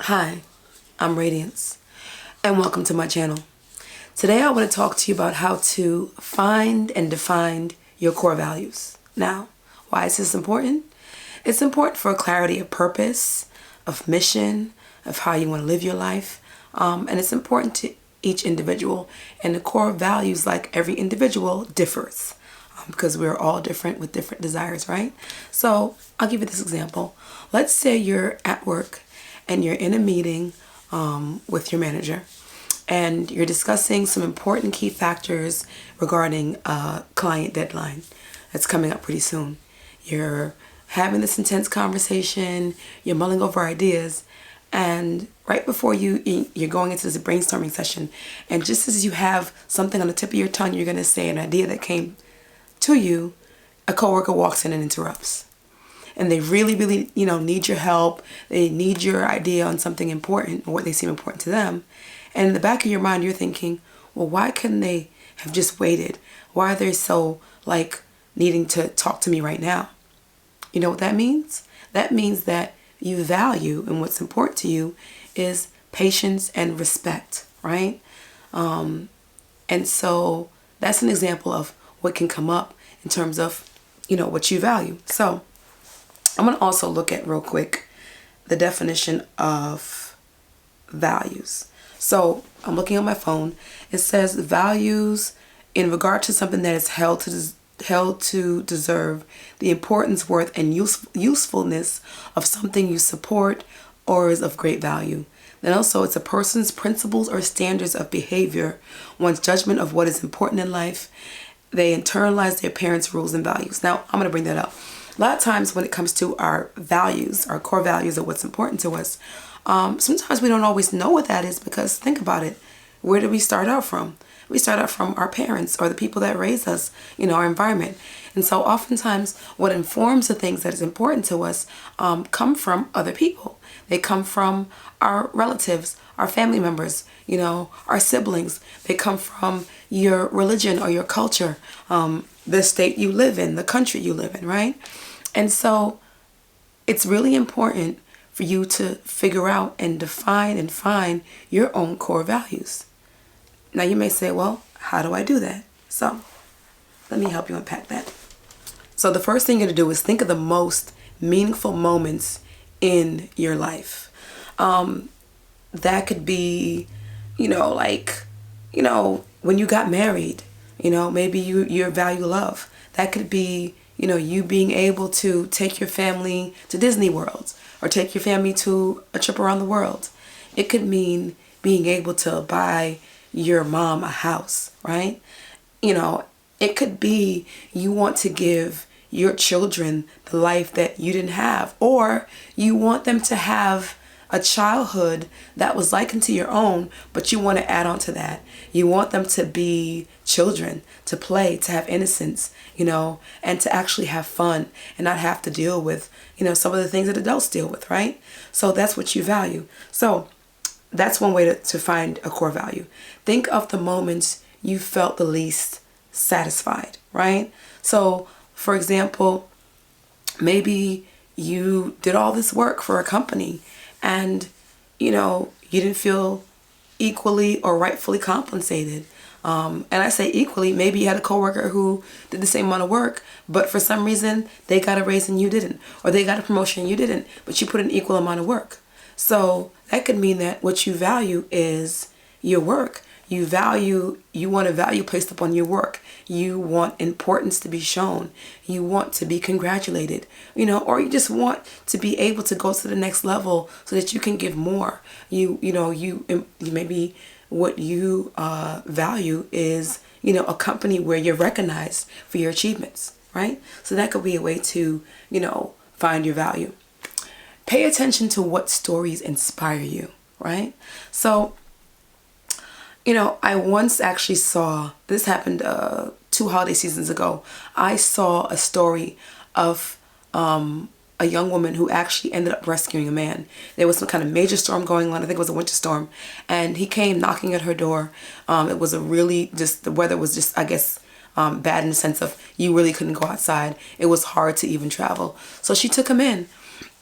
Hi, I'm Radiance, and welcome to my channel. Today I want to talk to you about how to find and define your core values. Now, why is this important? It's important for clarity of purpose, of mission, of how you want to live your life, and it's important to each individual. And the core values, like every individual, differs because we're all different with different desires, right? So I'll give you this example. Let's say you're at work and you're in a meeting with your manager and you're discussing some important key factors regarding a client deadline that's coming up pretty soon. You're having this intense conversation, you're mulling over ideas, and right before you're going into this brainstorming session, and just as you have something on the tip of your tongue, you're going to say an idea that came to you, a coworker walks in and interrupts. And they really, really, need your help. They need your idea on something important or what they seem important to them. And in the back of your mind, you're thinking, well, why couldn't they have just waited? Why are they so, needing to talk to me right now? You know what that means? That means that you value, and what's important to you is patience and respect, right? And so that's an example of what can come up in terms of, what you value. So I'm going to also look at real quick the definition of values. So I'm looking on my phone. It says values in regard to something that is held to deserve the importance, worth, and usefulness of something you support or is of great value. Then also it's a person's principles or standards of behavior, one's judgment of what is important in life. They internalize their parents' rules and values. Now, I'm going to bring that up. A lot of times when it comes to our values, our core values of what's important to us, sometimes we don't always know what that is because think about it. Where did we start out from? We start out from our parents or the people that raised us, our environment. And so oftentimes what informs the things that is important to us come from other people. They come from our relatives, our family members, our siblings. They come from your religion or your culture, the state you live in, the country you live in, right? And so it's really important for you to figure out and define and find your own core values. Now you may say, well, how do I do that? So let me help you unpack that. So the first thing you're going to do is think of the most meaningful moments in your life. That could be, when you got married, maybe you value love. That could be, you being able to take your family to Disney World or take your family to a trip around the world. It could mean being able to buy your mom a house, right? It could be you want to give your children the life that you didn't have, or you want them to have a childhood that was likened to your own, but you want to add on to that. You want them to be children, to play, to have innocence, and to actually have fun and not have to deal with, some of the things that adults deal with, right? So that's what you value. So that's one way to find a core value. Think of the moments you felt the least satisfied, right? So, for example, maybe you did all this work for a company and, you didn't feel equally or rightfully compensated. And I say equally, maybe you had a coworker who did the same amount of work, but for some reason they got a raise and you didn't, or they got a promotion and you didn't, but you put an equal amount of work. So that could mean that what you value is your work. You want a value placed upon your work. You want importance to be shown. You want to be congratulated, or you just want to be able to go to the next level so that you can give more. You maybe what you value is, a company where you're recognized for your achievements, right? So that could be a way to, find your value. Pay attention to what stories inspire you, right? So, I once actually saw, this happened 2 holiday seasons ago. I saw a story of a young woman who actually ended up rescuing a man. There was some kind of major storm going on. I think it was a winter storm. And he came knocking at her door. It was the weather was just, I guess, bad in the sense of you really couldn't go outside. It was hard to even travel. So she took him in.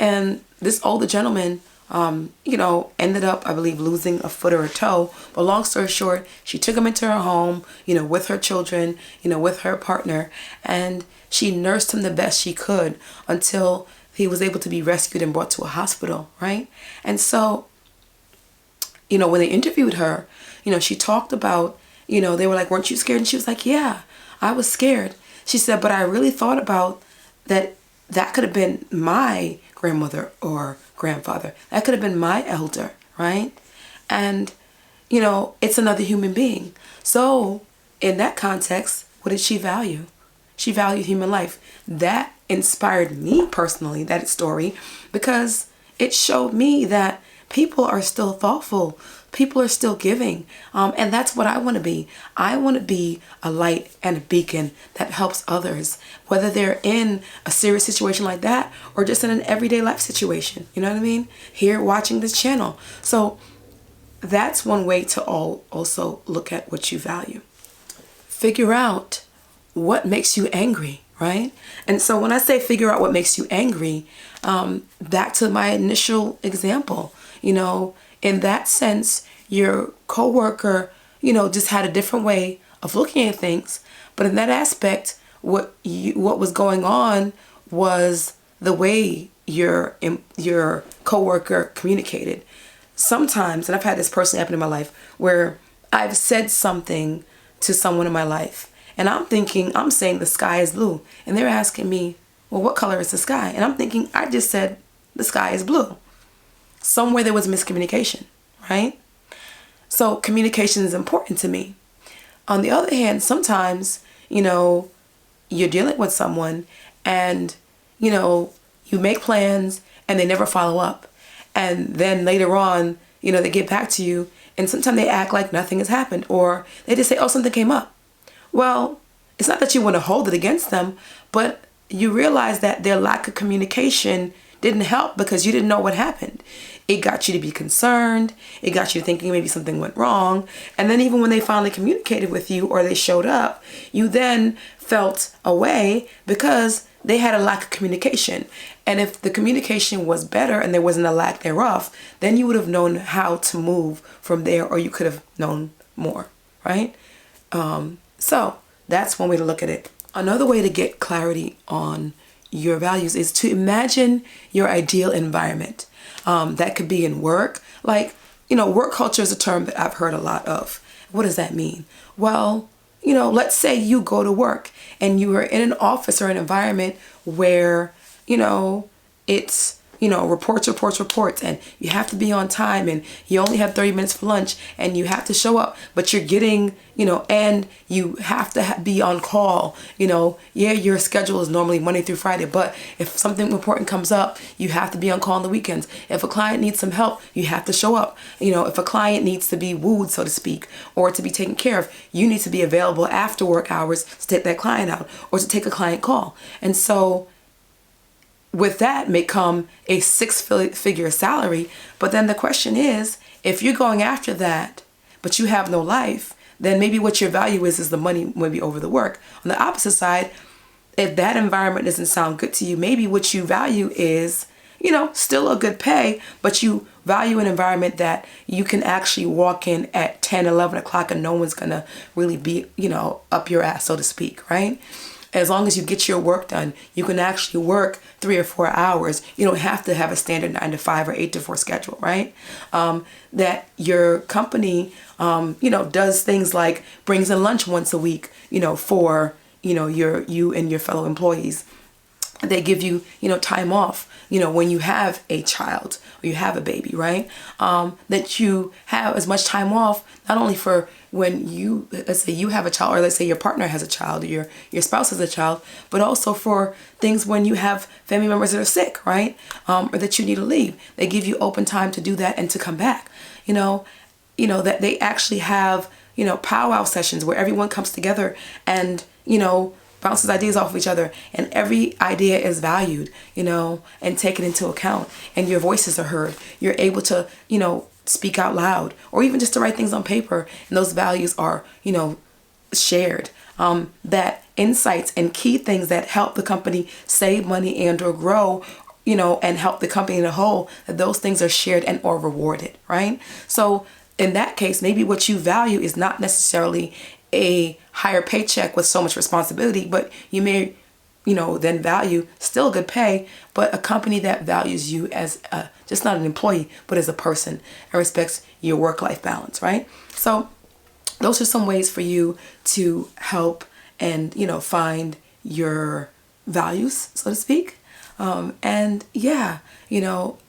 And this older gentleman ended up, I believe, losing a foot or a toe. But long story short, she took him into her home, with her children, with her partner, and she nursed him the best she could until he was able to be rescued and brought to a hospital, right? And so, when they interviewed her, she talked about, they were like, weren't you scared? And she was like, yeah, I was scared. She said, but I really thought about that could have been my grandmother or grandfather. That could have been my elder, right? And, it's another human being. So in that context, what did she value? She valued human life. That inspired me personally, that story, because it showed me that people are still thoughtful. People are still giving. And that's what I want to be. I want to be a light and a beacon that helps others, whether they're in a serious situation like that or just in an everyday life situation. You know what I mean? Here watching this channel. So that's one way to also look at what you value. Figure out what makes you angry, right? And so when I say figure out what makes you angry, back to my initial example, in that sense, your coworker, just had a different way of looking at things. But in that aspect, what was going on was the way your coworker communicated. Sometimes, and I've had this personally happen in my life, where I've said something to someone in my life, and I'm saying the sky is blue, and they're asking me, well, what color is the sky? And I'm thinking, I just said the sky is blue. Somewhere there was miscommunication, right? So communication is important to me. On the other hand, sometimes, you're dealing with someone and, you make plans and they never follow up. And then later on, they get back to you and sometimes they act like nothing has happened, or they just say, oh, something came up. Well, it's not that you want to hold it against them, but you realize that their lack of communication didn't help because you didn't know what happened. It got you to be concerned. It got you thinking maybe something went wrong. And then even when they finally communicated with you or they showed up, you then felt away because they had a lack of communication. And if the communication was better and there wasn't a lack thereof, then you would have known how to move from there, or you could have known more, right? So that's one way to look at it. Another way to get clarity on your values is to imagine your ideal environment. That could be in work. Like, work culture is a term that I've heard a lot of. What does that mean? Well, let's say you go to work and you are in an office or an environment where, it's, reports, and you have to be on time and you only have 30 minutes for lunch and you have to show up, but you're getting, and you have to be on call, your schedule is normally Monday through Friday, but if something important comes up, you have to be on call on the weekends. If a client needs some help, you have to show up. If a client needs to be wooed, so to speak, or to be taken care of, you need to be available after work hours to take that client out or to take a client call. And so with that may come a six-figure salary. But then the question is, if you're going after that, but you have no life, then maybe what your value is the money maybe over the work. On the opposite side, if that environment doesn't sound good to you, maybe what you value is, still a good pay, but you value an environment that you can actually walk in at 10, 11 o'clock and no one's going to really be, up your ass, so to speak, right? As long as you get your work done, you can actually work 3 or 4 hours. You don't have to have a standard 9 to 5 or 8 to 4 schedule, right? That your company, does things like brings in lunch once a week, for, you and your fellow employees. They give you, time off, when you have a child or you have a baby, right? That you have as much time off, not only for when you, let's say you have a child, or let's say your partner has a child, or your spouse has a child, but also for things when you have family members that are sick, right? Or that you need to leave. They give you open time to do that and to come back. That they actually have, powwow sessions where everyone comes together and, bounces ideas off of each other, and every idea is valued, and taken into account, and your voices are heard. You're able to, speak out loud, or even just to write things on paper, and those values are, shared. That insights and key things that help the company save money and or grow and help the company in a whole, that those things are shared and or rewarded, right? So in that case, maybe what you value is not necessarily a higher paycheck with so much responsibility, but you may, then value still good pay, but a company that values you as just not an employee, but as a person and respects your work-life balance, right? So those are some ways for you to help and, find your values, so to speak. And yeah,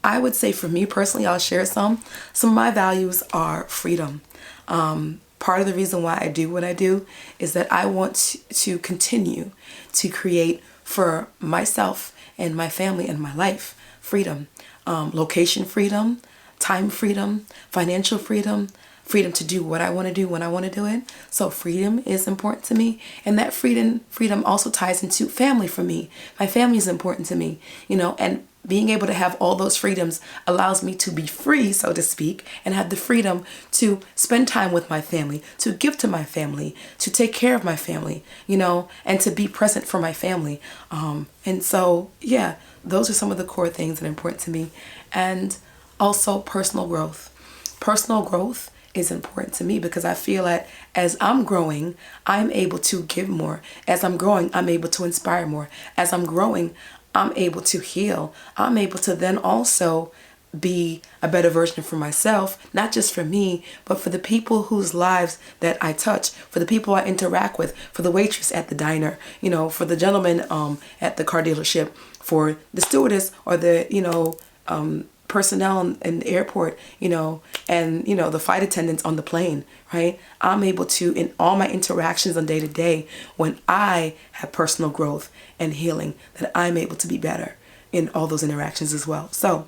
I would say for me personally, I'll share some. Some of my values are freedom. Part of the reason why I do what I do is that I want to continue to create for myself and my family and my life freedom, location freedom, time freedom, financial freedom, freedom to do what I want to do when I want to do it. So freedom is important to me. And that freedom also ties into family for me. My family is important to me, and being able to have all those freedoms allows me to be free, so to speak, and have the freedom to spend time with my family, to give to my family, to take care of my family, and to be present for my family. And so, yeah, those are some of the core things that are important to me. And also personal growth. Personal growth is important to me because I feel that as I'm growing, I'm able to give more. As I'm growing, I'm able to inspire more. As I'm growing, I'm able to heal. I'm able to then also be a better version for myself, not just for me, but for the people whose lives that I touch, for the people I interact with, for the waitress at the diner, for the gentleman at the car dealership, for the stewardess or the, personnel in the airport, and, the flight attendants on the plane, right? I'm able to, in all my interactions on day to day, when I have personal growth and healing, that I'm able to be better in all those interactions as well. So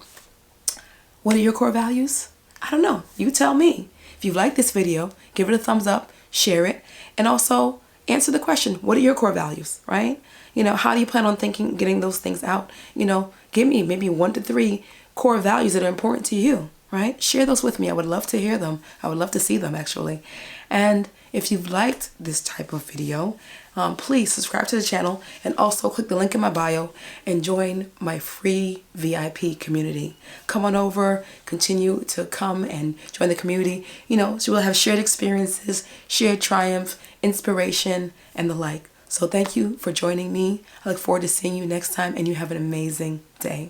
what are your core values? I don't know. You tell me. If you like this video, give it a thumbs up, share it, and also answer the question, what are your core values, right? How do you plan on getting those things out? Give me maybe 1 to 3 core values that are important to you, right? Share those with me. I would love to hear them. I would love to see them, actually. And if you've liked this type of video, please subscribe to the channel and also click the link in my bio and join my free VIP community. Come on over, continue to come and join the community. So we'll have shared experiences, shared triumph, inspiration, and the like. So thank you for joining me. I look forward to seeing you next time, and you have an amazing day.